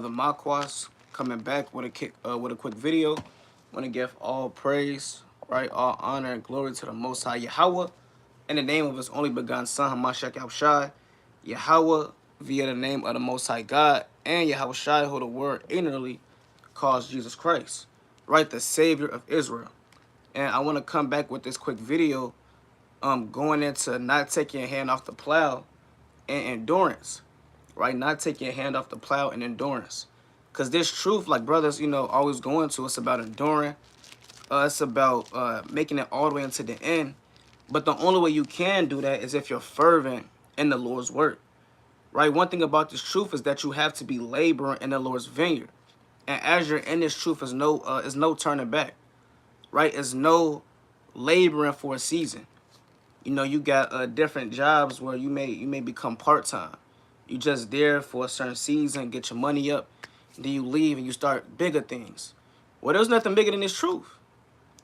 The Makwas coming back with a quick video. Want to give all praise, right, all honor and glory to the Most High Yahweh, in the name of His only begotten Son Hamashiach Yahushai, Yahweh via the name of the Most High God, and Yahushai, who the Word ignorantly calls Jesus Christ, right, the Savior of Israel. And I want to come back with this quick video, going into not taking your hand off the plow and endurance, right? Not taking your hand off the plow and endurance. Because this truth, like brothers, always going to, it's about enduring. It's about making it all the way into the end. But the only way you can do that is if you're fervent in the Lord's work, right? One thing about this truth is that you have to be laboring in the Lord's vineyard. And as you're in this truth, is no turning back, right? It's no laboring for a season. You got different jobs where you may become part-time. You just there for a certain season, get your money up, then you leave and you start bigger things. Well, there's nothing bigger than this truth,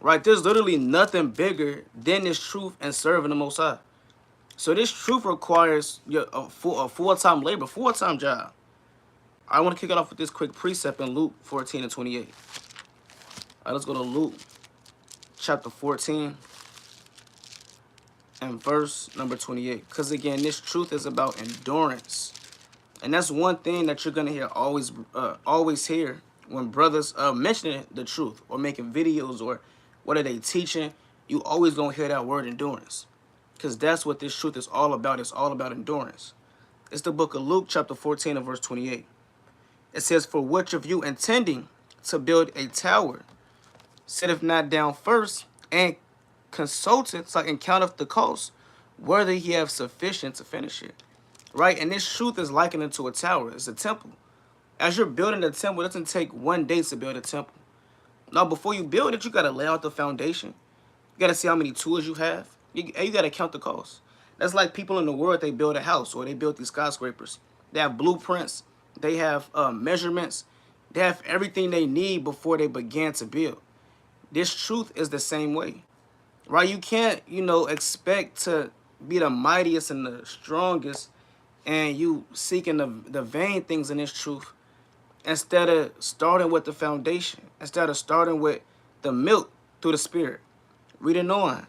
right? There's literally nothing bigger than this truth and serving the Most High. So this truth requires a full-time labor, full-time job. I want to kick it off with this quick precept in Luke 14 and 28. All right, let's go to Luke chapter 14 and verse number 28. Because again, this truth is about endurance. And that's one thing that you're gonna hear always hear when brothers mentioning the truth or making videos or what are they teaching. You always gonna hear that word endurance, because that's what this truth is all about. It's all about endurance. It's the book of Luke chapter 14 and verse 28. It says, "For which of you intending to build a tower sitteth not down first and consulteth, so and counteth the cost, whether he have sufficient to finish it." Right? And this truth is likened into a tower. It's a temple. As you're building a temple, it doesn't take one day to build a temple. Now, before you build it, you got to lay out the foundation. You got to see how many tools you have. You got to count the cost. That's like people in the world, they build a house or they build these skyscrapers. They have blueprints. They have measurements. They have everything they need before they begin to build. This truth is the same way. Right? You can't, expect to be the mightiest and the strongest and you seeking the vain things in this truth instead of starting with the foundation, instead of starting with the milk through the Spirit. Reading on,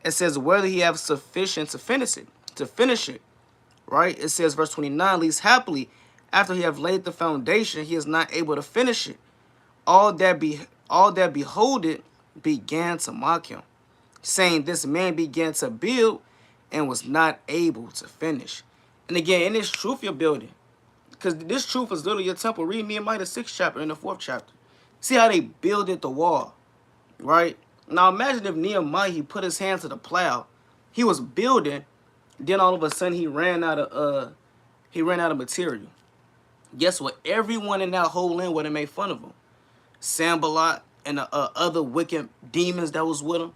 it says, whether he have sufficient to finish it, right? It says, verse 29, least happily, after he have laid the foundation, he is not able to finish it. All that behold it began to mock him, saying, this man began to build and was not able to finish. And again, in this truth you're building, because this truth is literally your temple. Read Nehemiah the 6th chapter and the 4th chapter. See how they builded the wall, right? Now imagine if Nehemiah, he put his hand to the plow, he was building, then all of a sudden he ran out of material. Guess what? Everyone in that whole land would have made fun of him. Sambalot and the other wicked demons that was with him.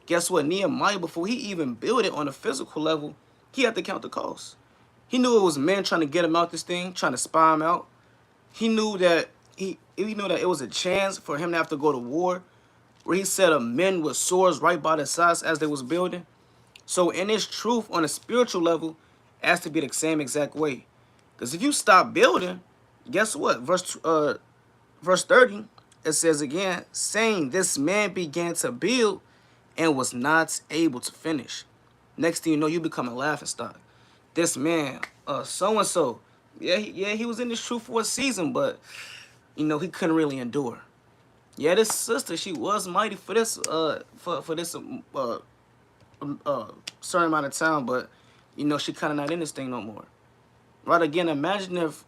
Guess what? Nehemiah, before he even built it on a physical level, he had to count the cost. He knew it was men trying to get him out this thing, trying to spy him out. He knew that he knew that it was a chance for him to have to go to war, where he set up men with swords right by the sides as they was building. So in this truth, on a spiritual level, it has to be the same exact way. Because if you stop building, guess what? Verse 30, it says again, saying, this man began to build and was not able to finish. Next thing you know, you become a laughingstock. This man, so-and-so, he was in this truth for a season, but, he couldn't really endure. Yeah, this sister, she was mighty for this, certain amount of time, but, she kind of not in this thing no more. Right, again, imagine if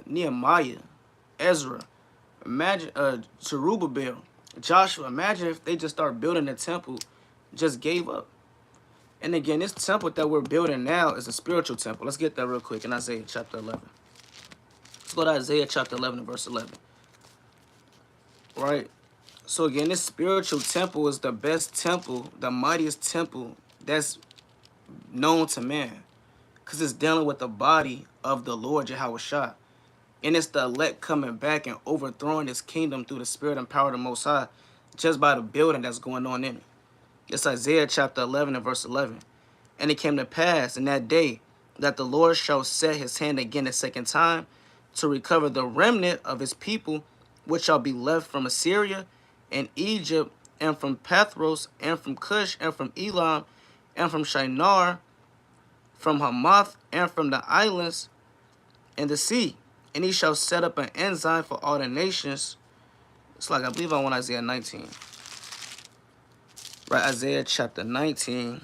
Nehemiah, Ezra, imagine Zerubbabel, Joshua, imagine if they just start building the temple, just gave up. And again, this temple that we're building now is a spiritual temple. Let's get that real quick in Isaiah chapter 11. Let's go to Isaiah chapter 11 and verse 11. Right? So again, this spiritual temple is the best temple, the mightiest temple that's known to man. Because it's dealing with the body of the Lord Yahushua. And it's the elect coming back and overthrowing his kingdom through the spirit and power of the Most High, just by the building that's going on in it. It's Isaiah chapter 11 and verse 11. And it came to pass in that day that the Lord shall set his hand again a second time, to recover the remnant of his people, which shall be left from Assyria and Egypt, and from Pathros, and from Cush, and from Elam, and from Shinar, from Hamath, and from the islands and the sea. And he shall set up an ensign for all the nations. It's like, I believe I want Isaiah 19. Right, Isaiah chapter 19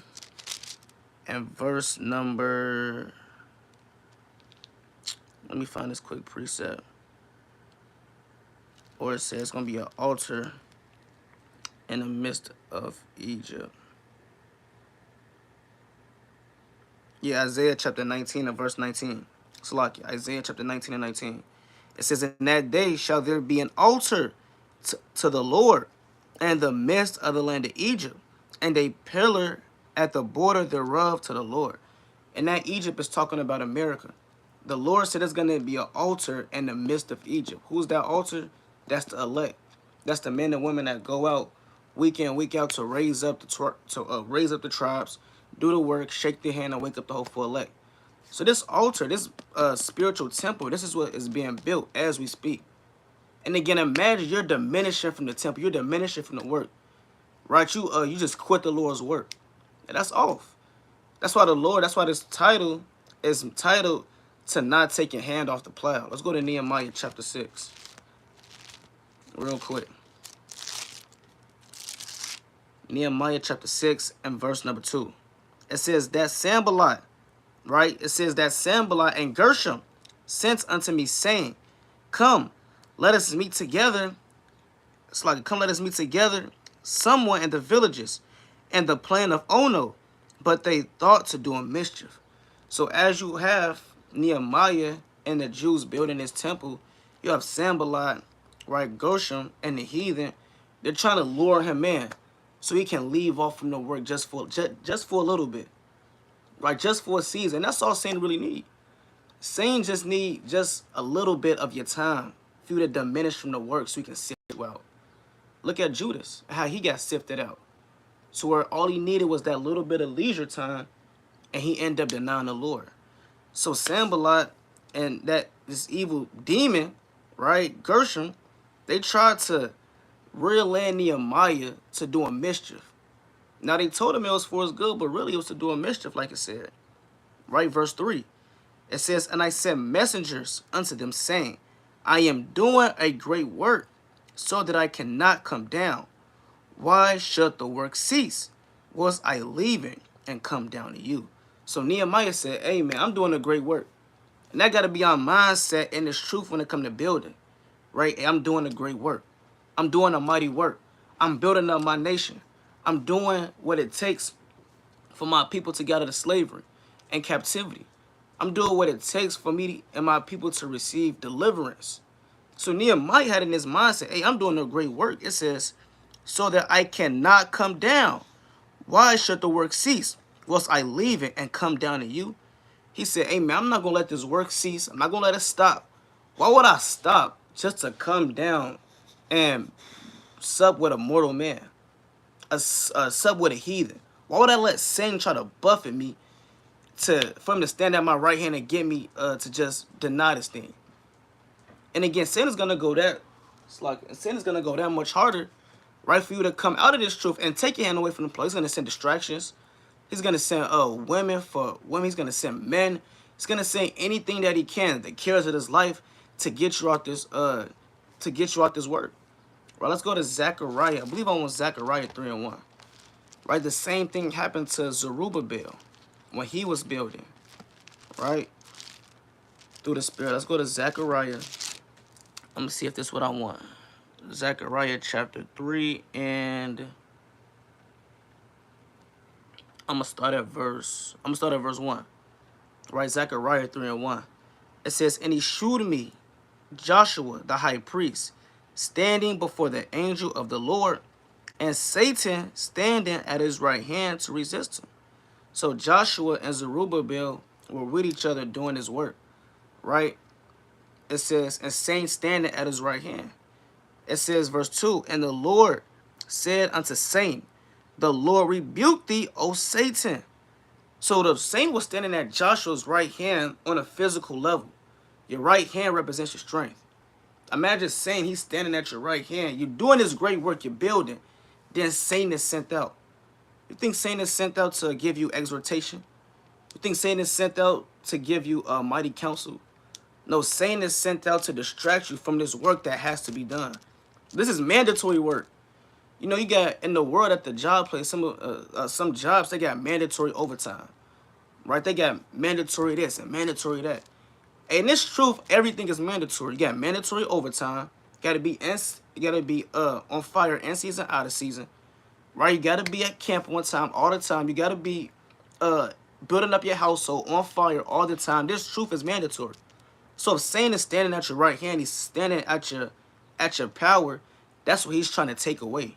and verse number... Let me find this quick precept. Or it says it's going to be an altar in the midst of Egypt. Yeah, Isaiah chapter 19 and verse 19. Salaki, Isaiah chapter 19 and 19. It says, in that day shall there be an altar to the Lord in the midst of the land of Egypt, and a pillar at the border thereof to the Lord. And that Egypt is talking about America. The Lord said there's going to be an altar in the midst of Egypt. Who's that altar? That's the elect. That's the men and women that go out week in, week out to raise up the tribes, do the work, shake their hand, and wake up the hopeful elect. So this altar, this spiritual temple, this is what is being built as we speak. And again, imagine you're diminishing from the temple, you're diminishing from the work, right? You just quit the Lord's work, and that's off. That's why this title is entitled to not take your hand off the plow. Let's go to Nehemiah chapter 6, real quick. Nehemiah chapter 6 and verse number 2. It says that Sanballat, right? It says that Sanballat and Gershom sent unto me, saying, come, let us meet together. It's like, come, let us meet together somewhere in the villages and the plain of Ono. But they thought to do a mischief. So as you have Nehemiah and the Jews building this temple, you have Sanballat, right, Gershom, and the heathen. They're trying to lure him in so he can leave off from the work just for a little bit, right? Just for a season. That's all Satan really need. Satan just need just a little bit of your time for you to diminish from the work so he can sift you out. Look at Judas, how he got sifted out. So where all he needed was that little bit of leisure time, and he ended up denying the Lord. So Sanballat and this evil demon, right, Gershom, they tried to reel in Nehemiah to do a mischief. Now they told him it was for his good, but really it was to do a mischief, like it said. Right, verse 3. It says, and I sent messengers unto them, saying, I am doing a great work, so that I cannot come down. Why should the work cease? Was I leaving and come down to you? So Nehemiah said, hey man, I'm doing a great work. And that got to be our mindset and this truth when it comes to building. Right? Hey, I'm doing a great work. I'm doing a mighty work. I'm building up my nation. I'm doing what it takes for my people to get out of slavery and captivity. I'm doing what it takes for me and my people to receive deliverance. So Nehemiah had in his mindset, hey, I'm doing a great work. It says, so that I cannot come down. Why should the work cease? Was I leaving and come down to you? He said, hey man, I'm not going to let this work cease. I'm not going to let it stop. Why would I stop just to come down and sup with a mortal man? Sup with a heathen? Why would I let Satan try to buffet me for him to stand at my right hand and get me to just deny this thing? And again, Satan's going to go that much harder, right, for you to come out of this truth and take your hand away from the plow. He's going to send distractions. He's going to send women for women. He's going to send men. He's going to send anything that he can, the cares of his life, to get you out this work. Right, let's go to Zechariah. I believe I want Zechariah 3 and 1. Right, the same thing happened to Zerubbabel when he was building. Right, through the Spirit. Let's go to Zechariah. I'm going to see if this is what I want. Zechariah chapter 3, and I'm going to start at verse 1. Right, Zechariah 3 and 1. It says, and he shewed me Joshua the high priest standing before the angel of the Lord, and Satan standing at his right hand to resist him. So Joshua and Zerubbabel were with each other doing his work. Right? It says, and Satan standing at his right hand. It says, verse 2, and the Lord said unto Satan, the Lord rebuke thee, O Satan. So the Satan was standing at Joshua's right hand on a physical level. Your right hand represents your strength. Imagine saying he's standing at your right hand. You're doing this great work, you're building. Then Satan is sent out. You think Satan is sent out to give you exhortation? You think Satan is sent out to give you a mighty counsel? No, Satan is sent out to distract you from this work that has to be done. This is mandatory work. You know, you got in the world at the job place, some jobs, they got mandatory overtime, right? They got mandatory this and mandatory that. And this truth, everything is mandatory. You got mandatory overtime. You gotta be on fire in season, out of season, right? You gotta be at camp one time, all the time. You gotta be building up your household on fire all the time. This truth is mandatory. So if Satan is standing at your right hand, he's standing at your power. That's what he's trying to take away.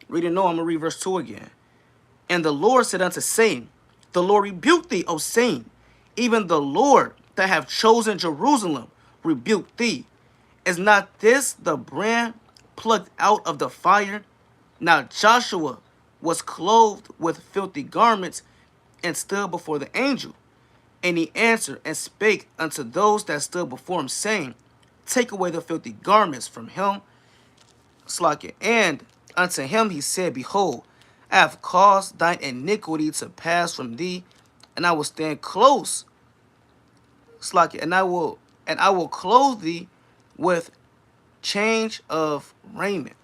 Read it. No, I'm gonna read verse 2 again. And the Lord said unto Satan, the Lord rebuke thee, O Satan, even the Lord that have chosen Jerusalem rebuke thee. Is not this the brand plucked out of the fire? Now Joshua was clothed with filthy garments and stood before the angel. And he answered and spake unto those that stood before him, saying, take away the filthy garments from him. And unto him he said, behold, I have caused thine iniquity to pass from thee, and I will stand close, and I will clothe thee with change of raiment.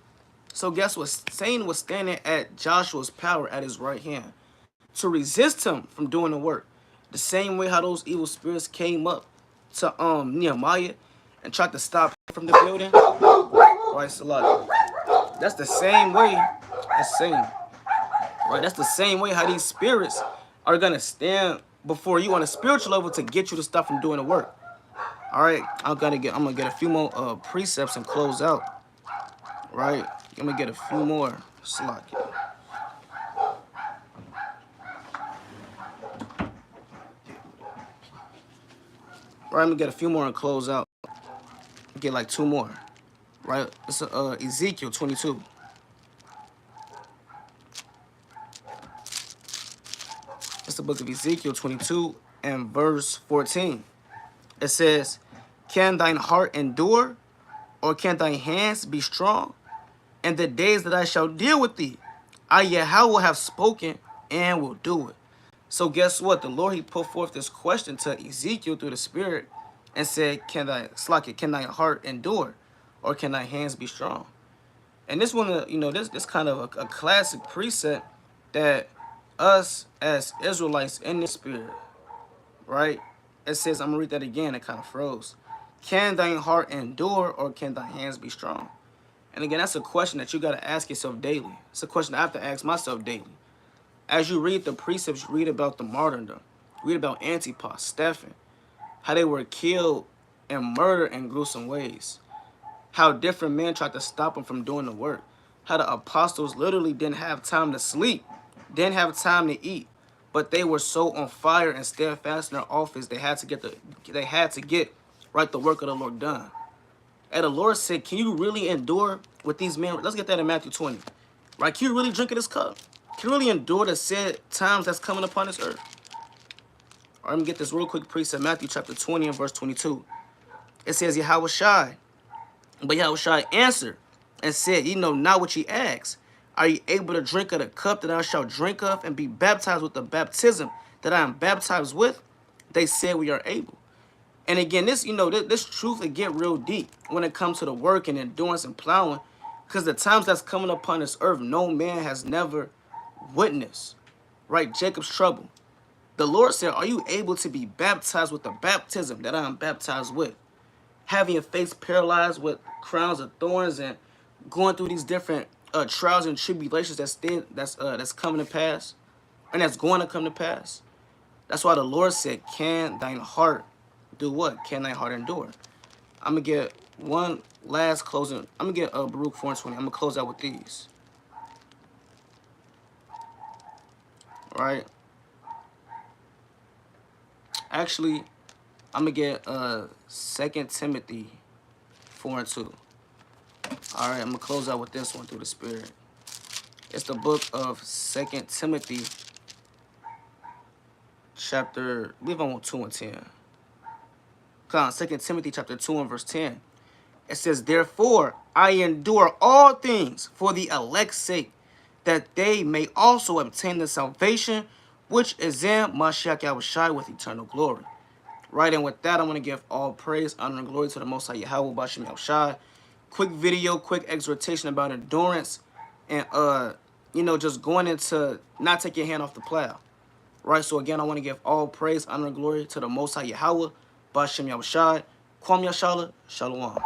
So guess what? Satan was standing at Joshua's power at his right hand to resist him from doing the work. The same way how those evil spirits came up to Nehemiah and tried to stop him from the building. Right, Salah. That's the same way. That's same. Right, that's the same way how these spirits are gonna stand before you on a spiritual level to get you to stop from doing the work. All right, I'm gonna get a few more precepts and close out. Right, I'm gonna get a few more. Slack. Right, I'm gonna get a few more and close out. Get like 2 more. Right, it's Ezekiel 22. It's the book of Ezekiel 22 and verse 14. It says, can thine heart endure, or can thy hands be strong? And the days that I shall deal with thee, I Yahweh have spoken and will do it. So guess what? The Lord, he put forth this question to Ezekiel through the Spirit and said, can thy heart endure, or can thy hands be strong? And this one, this kind of a classic precept that us as Israelites in the Spirit, right? It says, I'm going to read that again. It kind of froze. Can thine heart endure, or can thy hands be strong? And again, that's a question that you got to ask yourself daily. It's a question I have to ask myself daily. As you read the precepts, you read about the martyrdom. Read about Antipas, Stephen, how they were killed and murdered in gruesome ways. How different men tried to stop them from doing the work. How the apostles literally didn't have time to sleep, didn't have time to eat, but they were so on fire and steadfast in their office, they had to get right the work of the Lord done. And the Lord said, can you really endure with these men? Let's get that in Matthew 20. Right? Can you really drink of this cup? Can you really endure the said times that's coming upon this earth? All right, let me get this real quick precept. Matthew chapter 20 and verse 22. It says, Yahweh Shai. But Yahweh Shai answered and said, ye know not what ye ask. Are ye able to drink of the cup that I shall drink of, and be baptized with the baptism that I am baptized with? They said, we are able. And again, this truth will get real deep when it comes to the work and endurance and plowing, because the times that's coming upon this earth, no man has never witnessed. Right? Jacob's trouble. The Lord said, are you able to be baptized with the baptism that I am baptized with? Having your face paralyzed with crowns of thorns and going through these different trials and tribulations that's coming to pass, and that's going to come to pass. That's why the Lord said, can thine heart do what? Can thy heart endure? I'm going to get one last closing. I'm going to get Baruch 4:20. I'm going to close out with these. All right. Actually, I'm going to get 2 Timothy 4:2. All right, I'm going to close out with this one through the Spirit. It's the book of 2 Timothy, chapter, I believe I'm on 2 and 10. 2 Timothy chapter 2 and verse 10. It says, therefore, I endure all things for the elect's sake, that they may also obtain the salvation which is in Mashiach Yahushua with eternal glory. Right, and with that, I'm going to give all praise, honor, and glory to the Most High Yahweh Bashem Yahushua. Quick video, quick exhortation about endurance, and just going into not take your hand off the plow. Right, so again, I want to give all praise, honor, and glory to the Most High Yahweh Bashem Yahushua. Kwam Yashala, Shalom.